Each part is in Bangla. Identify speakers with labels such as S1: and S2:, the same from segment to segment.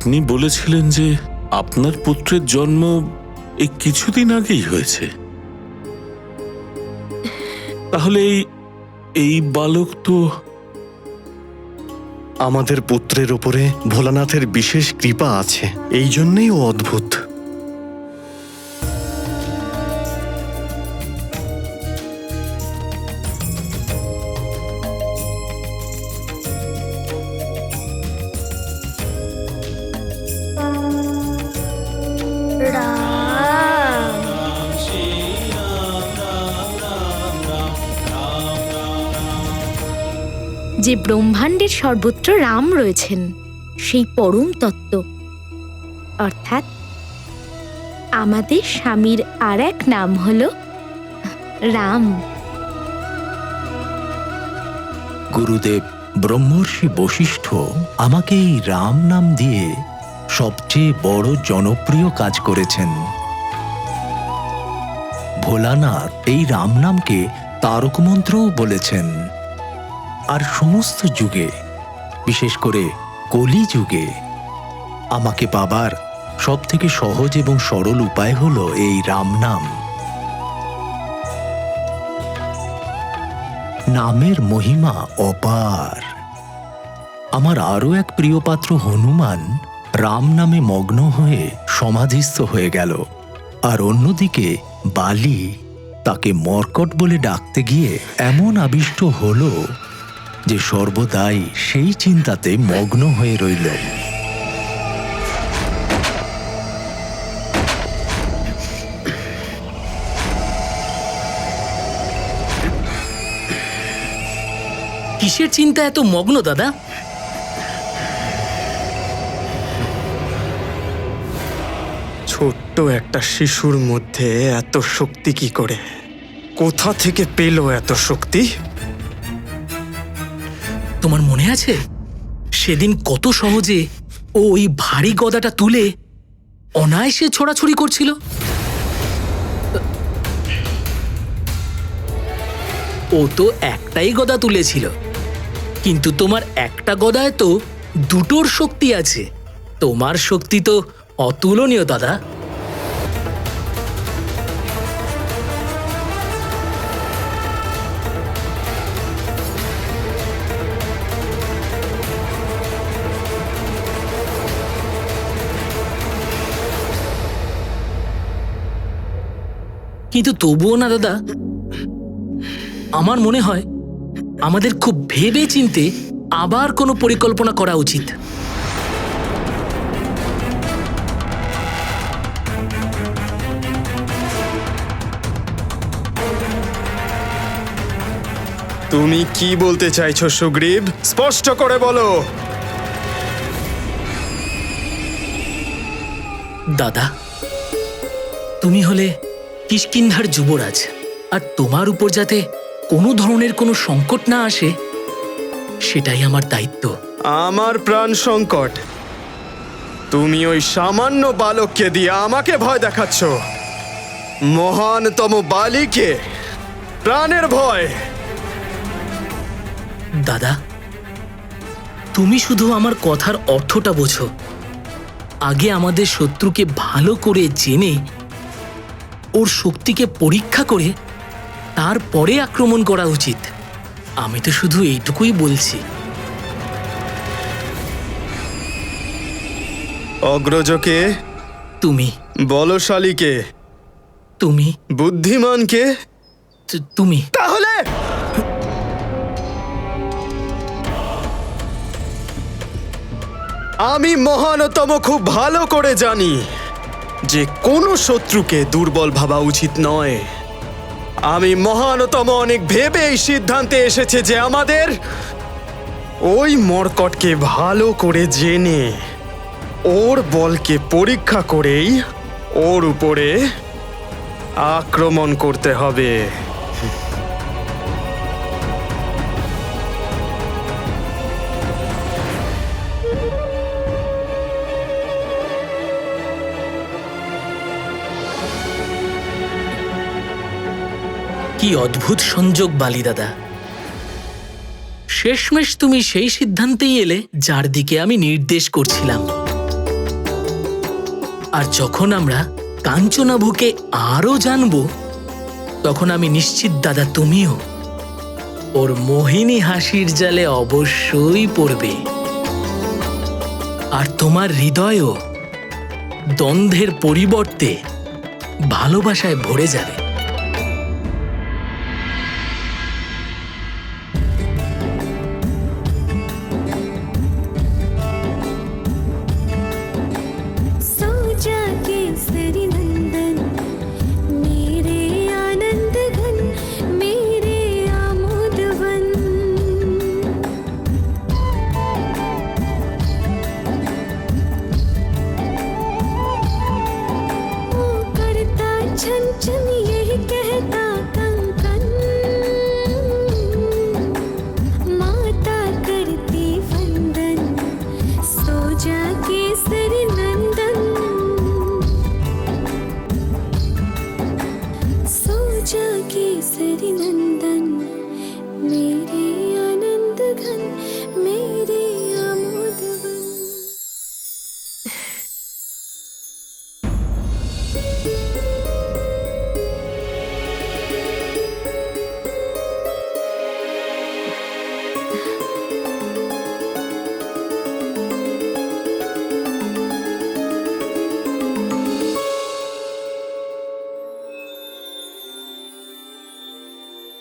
S1: আপনি বলেছিলেন যে আপনার পুত্রের জন্ম এই কিছুদিন আগেই হয়েছে। তাহলে এই বালক তো
S2: আমাদের পুত্রের উপরে ভোলানাথের বিশেষ কৃপা আছে, এই জন্যই ও অদ্ভুত।
S3: যে ব্রহ্মাণ্ডের সর্বত্র রাম রয়েছেন, সেই পরম তত্ত্ব, অর্থাৎ আমাদের স্বামীর আর এক নাম হল রাম।
S4: গুরুদেব ব্রহ্মর্ষি বশিষ্ঠ আমাকে এই রাম নাম দিয়ে সবচেয়ে বড় জনপ্রিয় কাজ করেছেন। ভোলানাথ এই রাম নামকে তারক মন্ত্রও বলেছেন। আর সমস্ত যুগে, বিশেষ করে কলি যুগে, আমাকে পাবার সব থেকে সহজ এবং সরল উপায় হল এই রাম নাম। নামের মহিমা অপার। আমার আরও এক প্রিয় পাত্র হনুমান রাম নামে মগ্ন হয়ে সমাধিস্থ হয়ে গেল, আর অন্যদিকে বালি তাকে মর্কট বলে ডাকতে গিয়ে এমন আবিষ্ট হল যে সর্বদাই সেই চিন্তাতে মগ্ন হয়ে রইল।
S5: কিসের চিন্তা এত মগ্ন দাদা?
S6: ছোট্ট একটা শিশুর মধ্যে এত শক্তি কি করে? কোথা থেকে পেল এত শক্তি?
S5: তোমার মনে আছে সেদিন কত সহজে ও ওই ভারী গদাটা তুলে অনায়াসে ছোড়াছুড়ি করছিল? ও তো একটাই গদা তুলেছিল, কিন্তু তোমার একটা গদায় তো দুটোর শক্তি আছে। তোমার শক্তি তো অতুলনীয় দাদা। কিন্তু তবুও না দাদা, আমার মনে হয় আমাদের খুব ভেবে চিন্তে আবার কোনো পরিকল্পনা করা উচিত।
S6: তুমি কি বলতে চাইছো সুগ্রীব? স্পষ্ট করে বলো।
S5: দাদা, তুমি হলে কিষ্কিন্ধার যুবরাজ, আর তোমার উপর যাতে কোনো ধরনের কোনো সংকট না আসে সেটাই আমার দায়িত্ব।
S6: আমার প্রাণ সংকট? তুমি ওই সামান্য বালককে দিয়ে আমাকে ভয় দেখাচ্ছ? মহানতম বালিকে প্রাণের ভয়?
S5: দাদা, তুমি শুধু আমার কথার অর্থটা বোঝো। আগে আমাদের শত্রুকে ভালো করে জেনে ওর শক্তিকে পরীক্ষা করে তারপরে আক্রমণ করা উচিত। আমি তো শুধু এইটুকুই বলছি।
S6: অগ্রজকে?
S5: তুমি।
S6: বলশালীকে?
S5: তুমি।
S6: বুদ্ধিমানকে?
S5: তুমি।
S6: তাহলে আমি মহানতম খুব ভালো করে জানি যে কোনো শত্রুকে দুর্বল ভাবা উচিত নয়। আমি মহানতম অনেক ভেবে এই সিদ্ধান্তে এসেছে যে আমাদের ওই মর্কটকে ভালো করে জেনে ওর বলকে পরীক্ষা করেই ওর উপরে আক্রমণ করতে হবে।
S5: কি অদ্ভুত সংযোগ বালি দাদা! শেষমেশ তুমি সেই সিদ্ধান্তেই এলে যার দিকে আমি নির্দেশ করছিলাম। আর যখন আমরা কাঞ্চনাভকে আরো জানবো, তখন আমি নিশ্চিত দাদা তুমিও ওর মোহিনী হাসির জালে অবশ্যই পড়বে, আর তোমার হৃদয়ও দ্বন্দ্বের পরিবর্তে ভালোবাসায় ভরে যাবে।
S7: सोजा केसरी नंदन मेरे आनंद घन मेरे आमोदवन ओ करता छन छन यही कहता कंकन माता करती वंदन सोजा केसरी नंदन सोजा केसरी नंदन मेरे आनंद घन मेरे आमोदवन।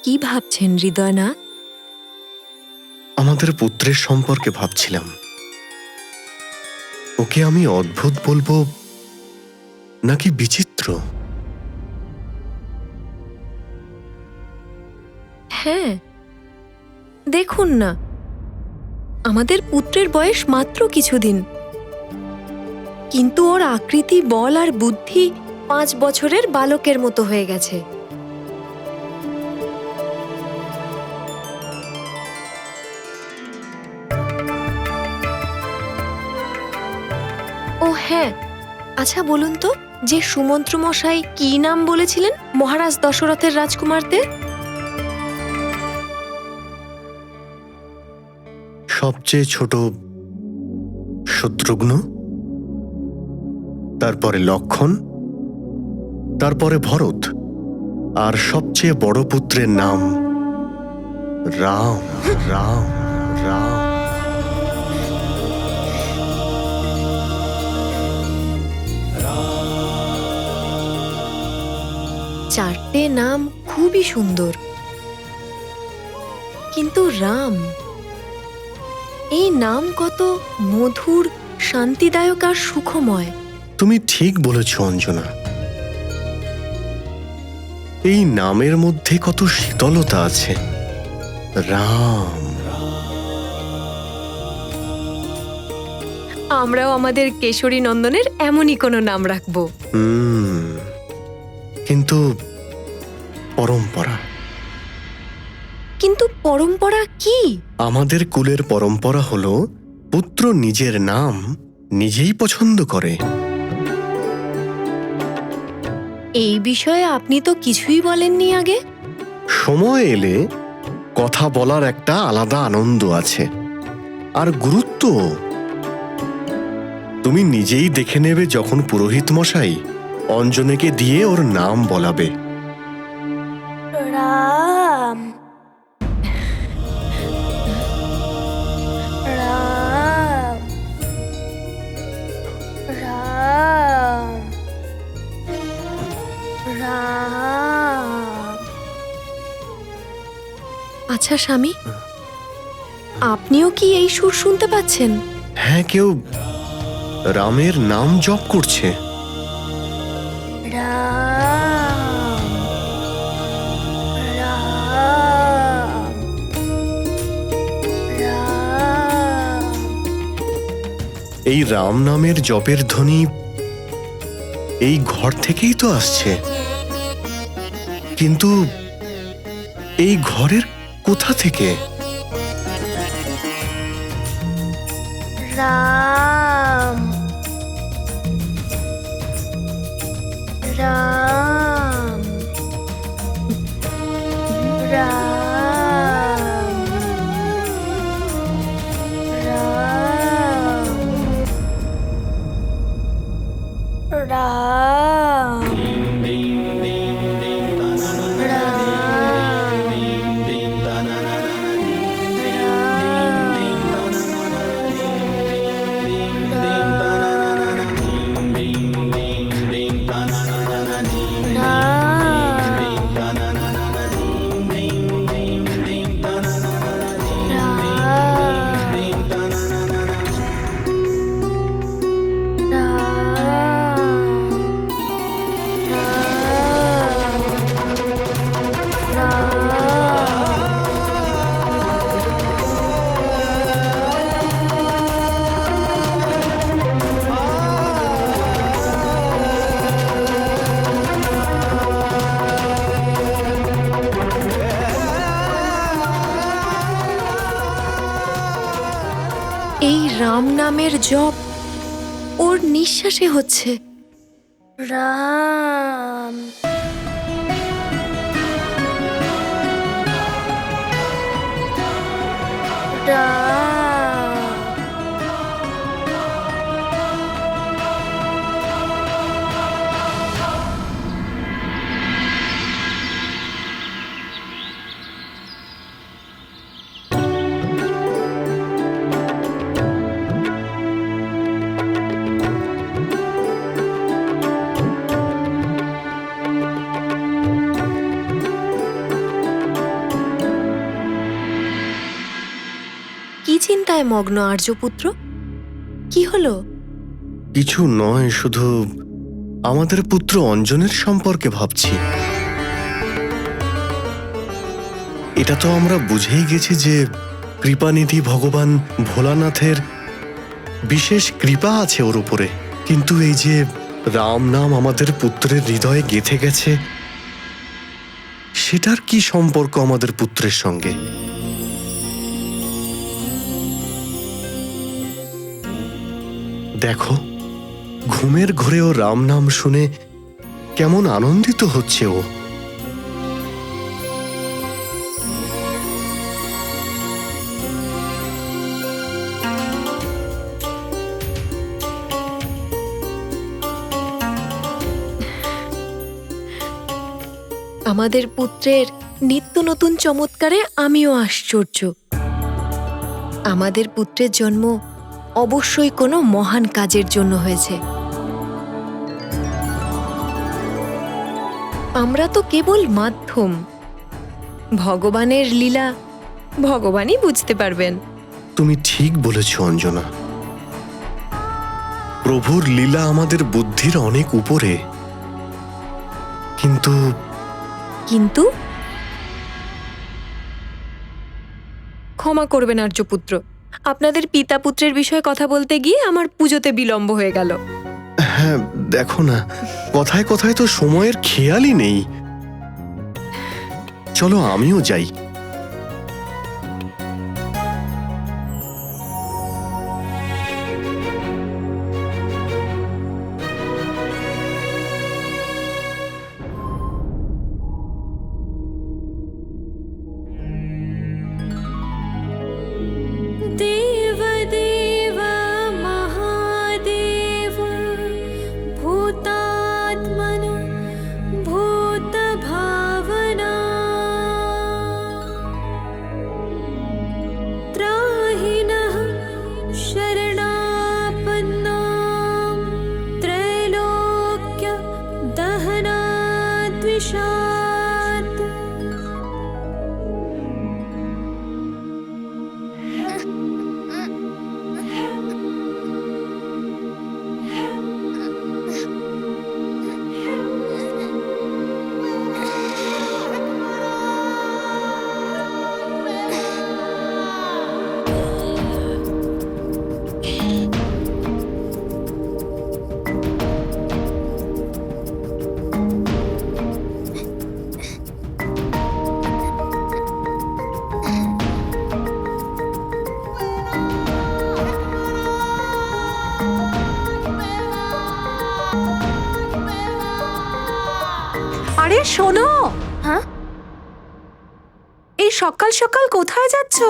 S8: কি ভাবছেন হৃদয়নাথ?
S2: আমাদের পুত্রের সম্পর্কে ভাবছিলাম। ওকে আমি অদ্ভুত বলবো নাকি বিচিত্র?
S8: হ্যাঁ, দেখুন না, আমাদের পুত্রের বয়স মাত্র কিছুদিন, কিন্তু ওর আকৃতি, বল আর বুদ্ধি 5 বছরের বালকের মতো হয়ে গেছে। ও হ্যাঁ, আচ্ছা বলুন তো, যে সুমন্ত্র মশাই কি নাম বলেছিলেন মহারাজ দশরথের রাজকুমারদের?
S2: সবচেয়ে ছোট শত্রুঘ্ন, তারপরে লক্ষণ, তারপরে ভরত, আর সবচেয়ে বড় পুত্রের নাম রাম। রাম রাম।
S8: চারটে নাম খুবই সুন্দর, কিন্তু রাম, এই নাম কত মধুর, শান্তিদায়ক আর সুখময়।
S2: তুমি ঠিক বলেছ অঞ্জনা, এই নামের মধ্যে কত শীতলতা আছে। রাম।
S8: আমরাও আমাদের কেশরী নন্দনের এমনই কোনো নাম রাখবো।
S2: কিন্তু পরম্পরা,
S8: কিন্তু পরম্পরা কি?
S2: আমাদের কুলের পরম্পরা হলো পুত্র নিজের নাম নিজেই পছন্দ করে।
S8: এই বিষয়ে আপনি তো কিছুই বলেননি আগে।
S2: সময় এলে কথা বলার একটা আলাদা আনন্দ আছে, আর গুরুত্ব তুমি নিজেই দেখে নেবে যখন পুরোহিত মশাই অঞ্জনেকে দিয়ে ওর নাম বলাবে।
S7: राम राम राम राम।
S8: আচ্ছা স্বামী, আপনিও কি এই সুর শুনতে পাচ্ছেন?
S2: হ্যাঁ, কেউ রামের নাম জপ করছে।
S7: राम राम राम।
S2: এই রাম নামের জপের ধ্বনি এই ঘর থেকেই তো আসছে, কিন্তু এই ঘরের কোথা থেকে?
S7: राम राम राम राम
S8: এই রাম নামের জপ ওর নিঃশ্বাসে হচ্ছে।
S7: রাম রাম
S8: কি চিন্তায় মগ্ন আর্যপুত্র? কি হলো?
S2: কিছু নয়, শুধু আমাদের পুত্র অঞ্জনের সম্পর্কে ভাবছি। এটা তো আমরা বুঝেই গেছি যে কৃপানিধি ভগবান ভোলানাথের বিশেষ কৃপা আছে ওর উপরে, কিন্তু এই যে রাম নাম আমাদের পুত্রের হৃদয়ে গেঁথে গেছে, সেটার কি সম্পর্ক আমাদের পুত্রের সঙ্গে? দেখো, ঘুমের ঘোরেও রাম নাম শুনে কেমন আনন্দিত হচ্ছে ও।
S8: আমাদের পুত্রের নিত্য নতুন চমৎকারে আমিও আশ্চর্য। আমাদের পুত্রের জন্ম অবশ্যই কোনো মহান কাজের জন্য হয়েছে। আমরা তো কেবল মাধ্যম। ভগবানের লীলা ভগবানই বুঝতে পারবেন।
S2: তুমি ঠিক বলেছ অঞ্জনা, প্রভুর লীলা আমাদের বুদ্ধির অনেক উপরে, কিন্তু
S8: কিন্তু ক্ষমা করবেন আর্যপুত্র, আপনাদের পিতা পুত্রের বিষয়ে কথা বলতে গিয়ে আমার পুজোতে বিলম্ব হয়ে গেল।
S2: হ্যাঁ, দেখো না, কথায় কথায় তো সময়ের খেয়ালই নেই। চলো আমিও যাই।
S7: देव देव महादेव भूतात्मन भूत भावना त्राहिनः शरणापन्ना त्रैलोक्य दहनाद्विषात्।
S9: আরে শোনো,
S7: হ্যাঁ?
S9: এই সকাল সকাল কোথায় যাচ্ছো?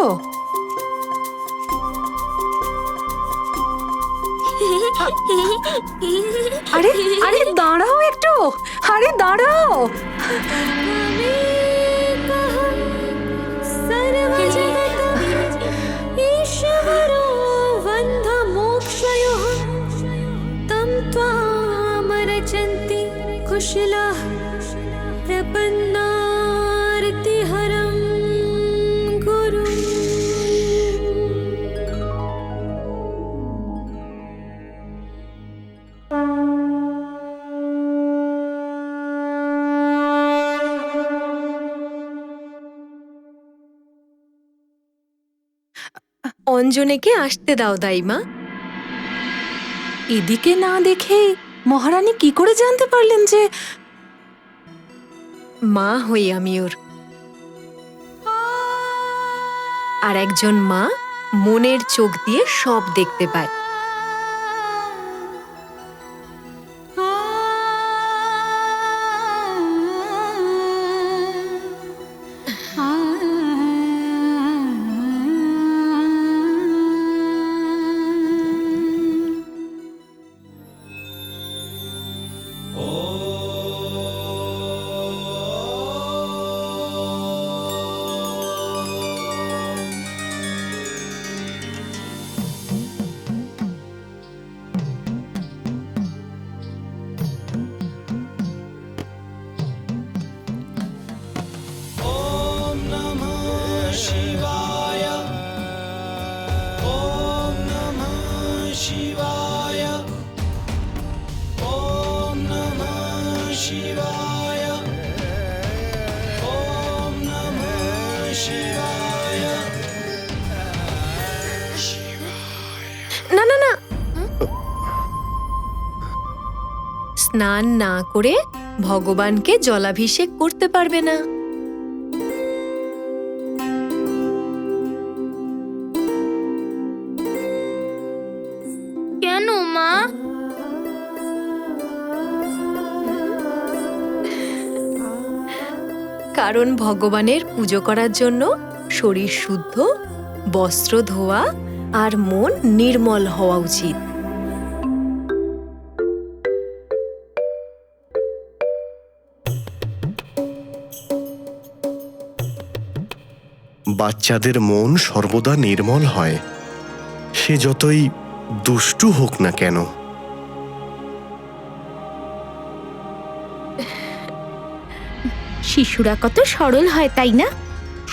S9: আরে আরে দাঁড়াও একটু, আরে দাঁড়াও।
S7: ईश्वरो बन्धमोक्षयोः तं त्वामरचन्ति कुशलाः प्रपन्नार्तिहरं गुरुम्।
S8: অঞ্জনেকে আসতে দাও দাইমা।
S9: এদিকে না দেখে মহারানী কি করে জানতে পারলেন যে
S8: মা হই আমি ওর, আর একজন মা মনের চোখ দিয়ে সব দেখতে পায়। না না না, স্নান না করে ভগবানকে জলাভিষেক করতে পারবে না।
S3: কেন মা?
S8: কারণ ভগবানের পুজো করার জন্য শরীর শুদ্ধ, বস্ত্র ধোয়া আর মন নির্মল হওয়া উচিত।
S2: বাচ্চাদের মন সর্বদা নির্মল হয়, সে যতই দুষ্টু হোক না কেন।
S3: শিশুরা কত সরল হয়, তাই না?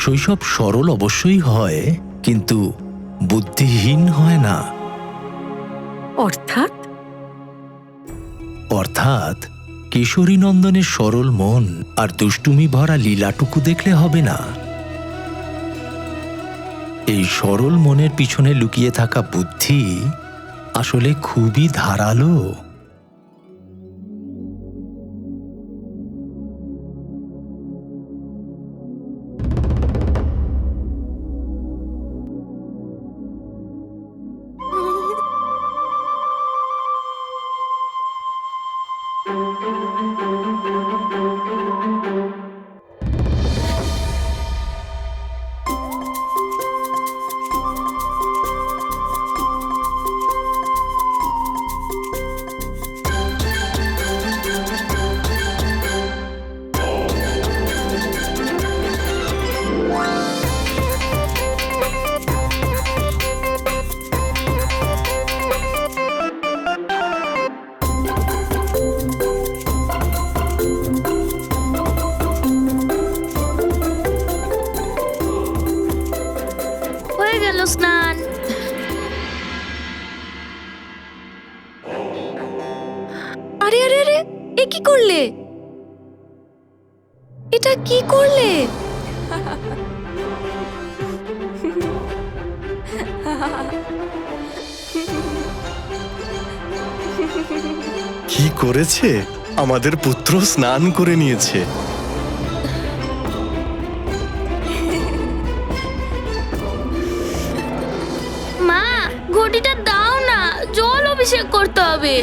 S4: শৈশব সরল অবশ্যই হয়, কিন্তু বুদ্ধিহীন হয় না।
S9: অর্থাৎ
S4: অর্থাৎ কিশোরী নন্দনের সরল মন আর দুষ্টুমি ভরা লীলাটুকু দেখলে হবে না। এই সরল মনের পিছনে লুকিয়ে থাকা বুদ্ধি আসলে খুবই ধারালো।
S3: হয়ে গেল স্নান।
S8: আরে আরে আরে, এ কি করলে? এটা কি করলে?
S2: কি করেছে? আমাদের পুত্র স্নান করে নিয়েছে।
S3: মা, ঘটিটা দাও না, জল অভিষেক করতে হবে।